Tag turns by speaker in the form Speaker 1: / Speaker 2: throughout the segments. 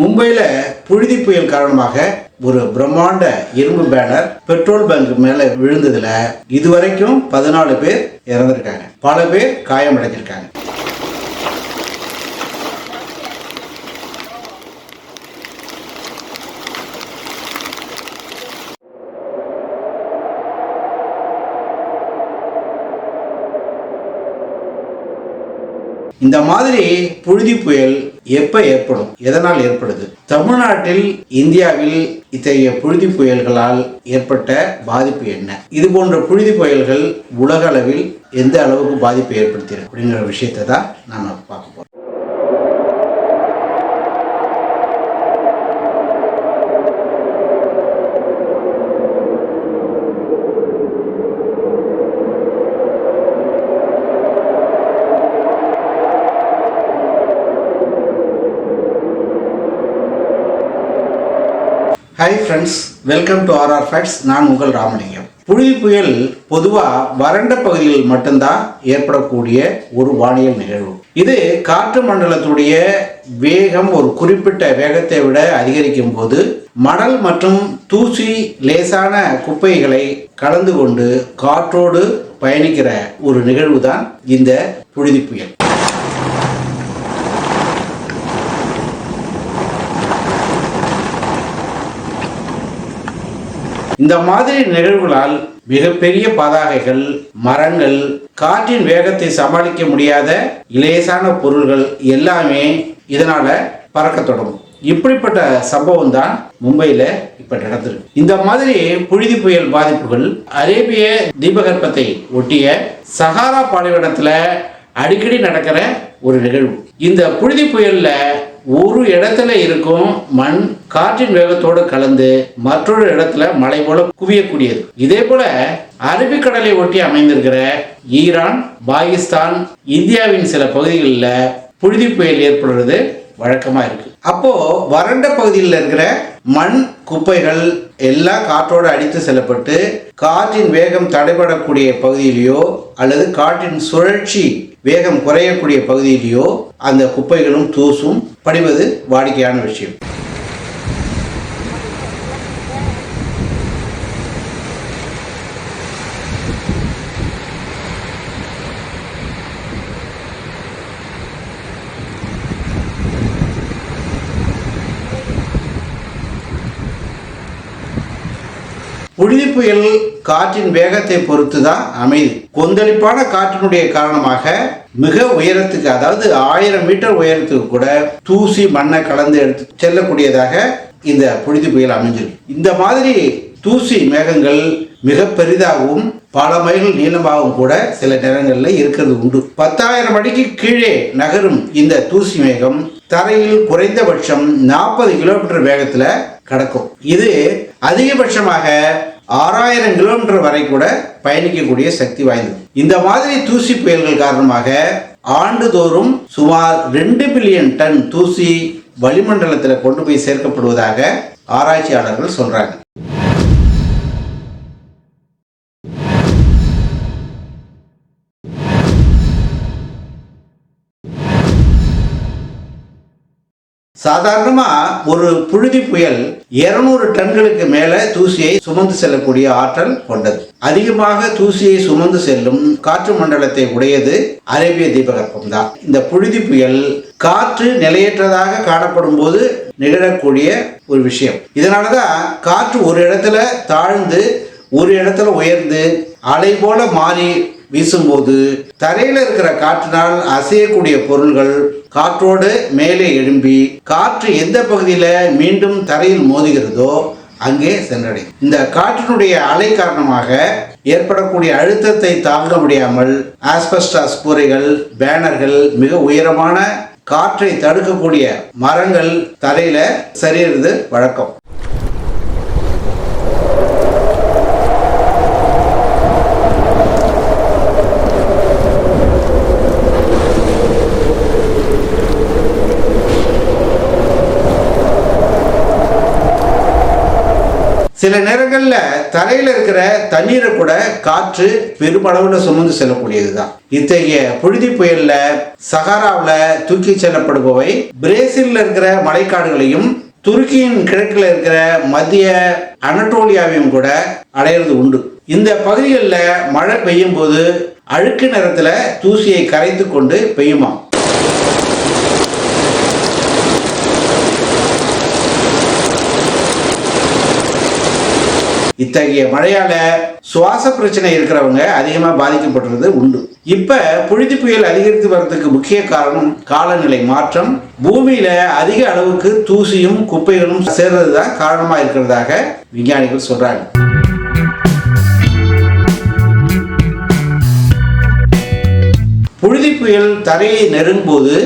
Speaker 1: மும்பையில் புழுதி புயல் காரணமாக ஒரு பிரம்மாண்ட இரும்பு பேனர் பெட்ரோல் பங்க் மேல விழுந்ததுல இதுவரைக்கும் 14 பேர் இறந்திருக்காங்க, பல பேர் காயமடைஞ்சிருக்காங்க. இந்த மாதிரி புழுதி புயல் எப்ப ஏற்படும், எதனால் ஏற்படுது? தமிழ்நாட்டில், இந்தியாவில் இத்தகைய புழுதி புயல்களால் ஏற்பட்ட பாதிப்பு என்ன? இது போன்ற புழுதி புயல்கள் உலக அளவில் எந்த அளவுக்கு பாதிப்பை ஏற்படுத்தியிருக்கு அப்படிங்கிற விஷயத்தை தான் நாம பார்க்க போறோம். Hi friends, welcome to RR facts. நான் உங்கள் ராமலிங்கம். புழுதி புயல் பொதுவாக வறண்ட பகுதியில் மட்டும்தான் ஏற்படக்கூடிய ஒரு வானியல் நிகழ்வு. இது காற்று மண்டலத்துடைய வேகம் ஒரு குறிப்பிட்ட வேகத்தை விட அதிகரிக்கும் போது மணல் மற்றும் தூசி, லேசான குப்பைகளை கலந்து கொண்டு காற்றோடு பயணிக்கிற ஒரு நிகழ்வு தான் இந்த புழுதி புயல். இந்த மாதிரி நிகழ்வுகளால் மிகப்பெரிய பதாகைகள், மரங்கள், காற்றின் வேகத்தை சமாளிக்க முடியாத லேசான பொருள்கள் எல்லாமே இதனால பறக்க தொடங்கும். இப்படிப்பட்ட சம்பவம் தான் மும்பையில் இப்ப நடந்திருக்கு. இந்த மாதிரி புழுதி புயல் பாதிப்புகள் அரேபிய தீபகற்பத்தை ஒட்டிய சஹாரா பாலைவனத்துல அடிக்கடி நடக்கிற ஒரு நிகழ்வு. இந்த புழுதி புயல்ல ஒரு இடத்துல இருக்கும் மண் காற்றின் வேகத்தோடு கலந்து மற்றொரு இடத்துல மழை போல குவியக்கூடியது. இதே போல அரபிக்கடலை ஒட்டி அமைந்திருக்கிற ஈரான், பாகிஸ்தான், இந்தியாவின் சில பகுதிகளில் புழுதி புயல் ஏற்படுறது வழக்கமா இருக்கு. அப்போ வறண்ட பகுதியில் இருக்கிற மண், குப்பைகள் எல்லாம் காற்றோடு அடித்து செல்லப்பட்டு காற்றின் வேகம் தடைபடக்கூடிய பகுதியிலேயோ அல்லது காற்றின் சுழற்சி வேகம் குறையக்கூடிய பகுதியிலேயோ அந்த குப்பைகளும் தூசும் படிவது வாடிக்கையான விஷயம். புழுதி புயல் காற்றின் வேகத்தை பொறுத்து தான் அமைது. கொந்தளிப்பான காற்றினுடைய காரணமாக மிக உயரத்துக்கு, அதாவது 1000 மீட்டர் உயரத்துக்கு கூட தூசி, மண்ணை கலந்து எடுத்து செல்லக்கூடியதாக இந்த புழுதி புயல் அமைஞ்சிருக்கு. இந்த மாதிரி தூசி மேகங்கள் மிக பெரிதாகவும் பல மைல்கள் நீளமாகவும் கூட சில நேரங்களில் இருக்கிறது உண்டு. 10,000 அடிக்கு கீழே நகரும் இந்த தூசி மேகம் தரையில் குறைந்தபட்சம் 40 கிலோமீட்டர் வேகத்தில் கடக்கும். இது அதிகபட்சமாக 6000 கிலோமீட்டர் வரை கூட பயணிக்கக்கூடிய சக்தி வாய்ந்தது. இந்த மாதிரி தூசி புயல்கள் காரணமாக ஆண்டுதோறும் சுமார் 2 பில்லியன் டன் தூசி வளிமண்டலத்தில் கொண்டு போய் சேர்க்கப்படுவதாக ஆராய்ச்சியாளர்கள் சொல்றாங்க. சாதாரணமா ஒரு புழுதி புயல் 200 டன்களுக்கு மேல தூசியை சுமந்து செல்லக்கூடிய ஆற்றல் கொண்டது. அதிகமாக தூசியை சுமந்து செல்லும் காற்று மண்டலத்தை உடையது அரேபிய தீபகற்பம் தான். இந்த புழுதி புயல் காற்று நிலையற்றதாக காணப்படும் போது நிகழக்கூடிய ஒரு விஷயம். இதனாலதான் காற்று ஒரு இடத்துல தாழ்ந்து ஒரு இடத்துல உயர்ந்து அலை போல மாறி வீசும்போது தரையில் இருக்கிற காற்றினால் அசையக்கூடிய பொருள்கள் காற்றோடு மேலே எழும்பி காற்று எந்த பகுதியில் மீண்டும் தரையில் மோதுகிறதோ அங்கே சென்றடையும். இந்த காற்றினுடைய அலை காரணமாக ஏற்படக்கூடிய அழுத்தத்தை தாங்க முடியாமல் ஆஸ்பெஸ்டாஸ் கூரைகள், பேனர்கள், மிக உயரமான காற்றை தடுக்கக்கூடிய மரங்கள் தரையில சரியிறது வழக்கம். சில நேரங்கள்ல தரையில இருக்கிற தண்ணீரை கூட காற்று பெருமளவுல சுமந்து செல்லக்கூடியதுதான். இத்தகைய புழுதி புயல்ல சஹாராவில் தூக்கி செல்லப்படுபவை பிரேசில்ல இருக்கிற மலைக்காடுகளையும் துருக்கியின் கிழக்கில் இருக்கிற மத்திய அனட்டோலியாவையும் கூட அடையிறது உண்டு. இந்த பகுதிகளில் மழை பெய்யும் போது அழுக்கு நிறத்துல தூசியை கரைத்து கொண்டு பெய்யுமா. இத்தகைய மழையால சுவாச பிரச்சனை இருக்கிறவங்க அதிகமா பாதிக்கப்பட்டுறது உண்டு. இப்ப புழுதி புயல் அதிகரித்து வர்றதுக்கு முக்கிய காரணம் காலநிலை மாற்றம். பூமியில அதிக அளவுக்கு தூசியும் குப்பைகளும் சேர்றதுதான் காரணமா இருக்கிறதாக விஞ்ஞானிகள் சொல்றாங்க. புழுதி புயல் தரையை நெருங்கும் போது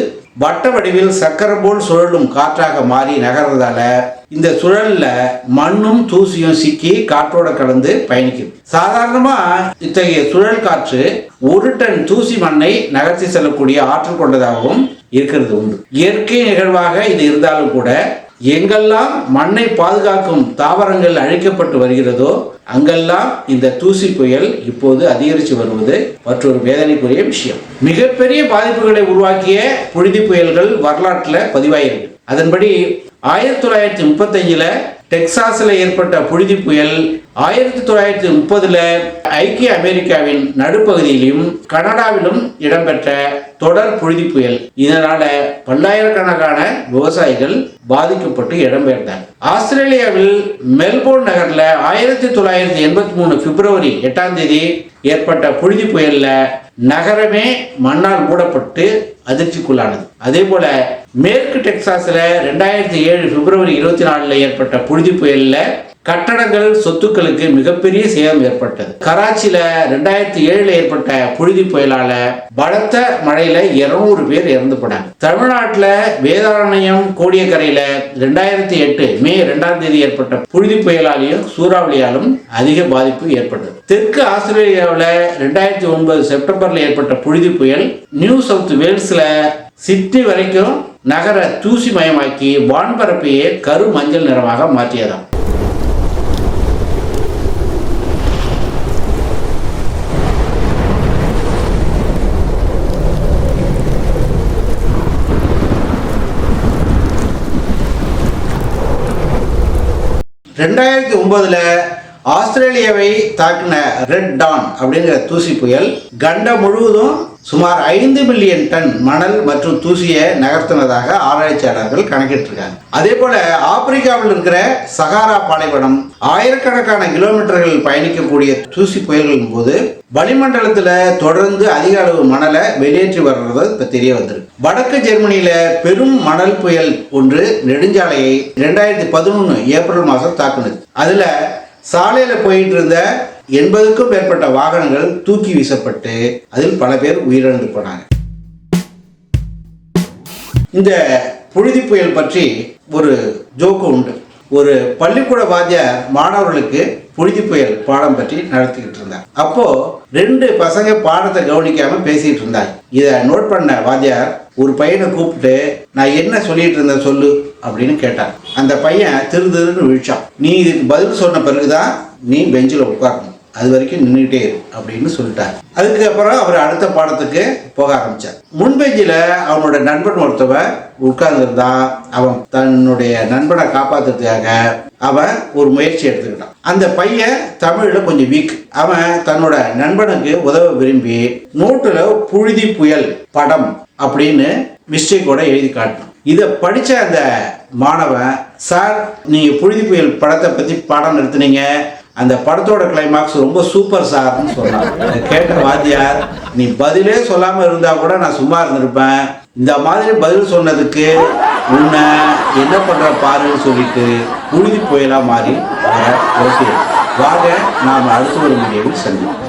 Speaker 1: வட்ட வடிவில் சக்கரம் போல் சுழலும் காற்றாக மாறி நகர்றதால இந்த சுழல்ல மண்ணும் தூசியும் சிக்கி காற்றோட கலந்து பயணிக்கும். சாதாரணமா இத்தகைய சுழல் காற்று 1 டன் தூசி மண்ணை நகர்த்தி செல்லக்கூடிய ஆற்றல் கொண்டதாகவும் இருக்கிறது உண்டு. இயற்கை நிகழ்வாக இது இருந்தாலும் கூட எங்கெல்லாம் மண்ணை பாதுகாக்கும் தாவரங்கள் அழிக்கப்பட்டு வருகிறதோ அங்கெல்லாம் இந்த தூசி புயல் இப்போது அதிகரித்து வருவது மற்றொரு வேதனைக்குரிய விஷயம். மிகப்பெரிய பாதிப்புகளை உருவாக்கிய புழுதி புயல்கள் வரலாற்றில் பதிவாயிருக்கு. அதன்படி 1935 டெக்சாஸ்ல ஏற்பட்ட புழுதி புயல் 1930 ஐக்கிய அமெரிக்காவின் நடுப்பகுதியிலும் கனடாவிலும் இடம்பெற்ற தொடர் புழுதி புயல். இதனால பல்லாயிரக்கணக்கான விவசாயிகள் பாதிக்கப்பட்டு இடம்பெயர்ந்தார். ஆஸ்திரேலியாவில் மெல்போர்ன் நகர்ல 1983 பிப்ரவரி 8 ஏற்பட்ட புழுதி புயல்ல நகரமே மண்ணால் மூடப்பட்டு அதிர்ச்சிக்குள்ளானது. அதே போல மேற்கு டெக்சாஸ்ல 2007 பிப்ரவரி 24 ஏற்பட்ட புழுதி புயல்ல கட்டடங்கள் சொத்துக்களுக்கு மிகப்பெரிய சேதம் ஏற்பட்டது. கராச்சியில 2007 ஏற்பட்ட புழுதி புயலால பலத்த மழையில 200 பேர் இறந்து போனாங்க. தமிழ்நாட்டில் வேதாரண்யம் கோடியக்கரையில 2008 மே 2 ஏற்பட்ட புழுதி புயலாலையும் சூறாவளியாலும் அதிக பாதிப்பு ஏற்பட்டது. தெற்கு ஆஸ்திரேலியாவில் 2009 செப்டம்பர்ல ஏற்பட்ட புழுதி புயல் நியூ சவுத் வேல்ஸ்ல சிட்னி வரைக்கும் நகர தூசி மயமாக்கி வான்பரப்பையே கரு மஞ்சள் நிறமாக மாற்றியதாம். ரெண்டாயிரத்தி 2009 ஆஸ்திரேலியாவை தாக்கின ரெட் டான் அப்படிங்கிற தூசி புயல் கண்டம் முழுவதும் சுமார் 5 மில்லியன் டன் மணல் மற்றும் தூசியை நகர்த்தினதாக ஆராய்ச்சியாளர்கள் கணக்கிட்டிருக்காங்க. அதே போல ஆப்பிரிக்காவில் இருக்கிற சஹாரா பாலைவனம் ஆயிரக்கணக்கான கிலோமீட்டர்கள் பயணிக்கக்கூடிய தூசி புயல்களின் போது வளிமண்டலத்துல தொடர்ந்து அதிக அளவு மணலை வெளியேற்றி வர்றது இப்ப தெரிய வந்திருக்கு. வடக்கு ஜெர்மனியில பெரும் மணல் புயல் ஒன்று நெடுஞ்சாலையை 2011 ஏப்ரல் மாதம் தாக்குனது. அதுல சாலையில போயிட்டு இருந்த 80க்கும் மேற்பட்ட வாகனங்கள் தூக்கி வீசப்பட்டு அதில் பல பேர் உயிரிழந்து போனாங்க. இந்த புழுதி புயல் பற்றி ஒரு ஜோக்கு உண்டு. ஒரு பள்ளிக்கூட வாத்தியார் மாணவர்களுக்கு புழுதி புயல் பாடம் பற்றி நடத்திக்கிட்டு இருந்தார். அப்போ 2 பசங்க பாடத்தை கவனிக்காம பேசிட்டு இருந்தாங்க. இதை நோட் பண்ண வாத்தியார் ஒரு பையனை கூப்பிட்டு, நான் என்ன சொல்லிட்டு இருந்தேன் சொல்லு அப்படின்னு கேட்டார். அந்த பையன் திருன்னு விழிச்சான். நீ இதுக்கு பதில் சொன்ன பிறகுதான் நீ பெஞ்சில் உட்காரணும், அது வரைக்கும் நின்றுகிட்டே இரு அப்படின்னு சொல்லிட்டார். அதுக்கப்புறம் அவர் அடுத்த பாடத்துக்கு போக ஆரம்பிச்சார். முன்பெஞ்சில் அவனோட நண்பன் ஒருத்தவன் உட்கார்ந்துருந்தான். அவன் தன்னுடைய நண்பனை காப்பாற்றுறதுக்காக அவன் ஒரு முயற்சி எடுத்துக்கிட்டான். அந்த பையன் தமிழ்ல கொஞ்சம் வீக். அவன் தன்னோட நண்பனுக்கு உதவ விரும்பி நோட்டுல புழுதி புயல் படம் அப்படின்னு மிஸ்டேக்கோட எழுதி காட்டினான். இதை படிச்ச அந்த மாணவன், சார் நீங்க புழுதி புயல் படத்தை பத்தி பாடம் நடத்துனீங்க, அந்த படத்தோட கிளைமாக்ஸ் ரொம்ப சூப்பர் சார்னு சொன்னான். கேட்ட வாத்தியார், நீ பதிலே சொல்லாம இருந்தா கூட நான் சும்மா இருந்திருப்பேன், இந்த மாதிரி பதில் சொன்னதுக்கு உன்னை என்ன பண்ற பாருன்னு சொல்லிட்டு புழுதி புயலா மாறி அவரை ஓட்டி வாங்க நாம அடுத்த ஒரு வீடியோவில் சந்திப்போம்.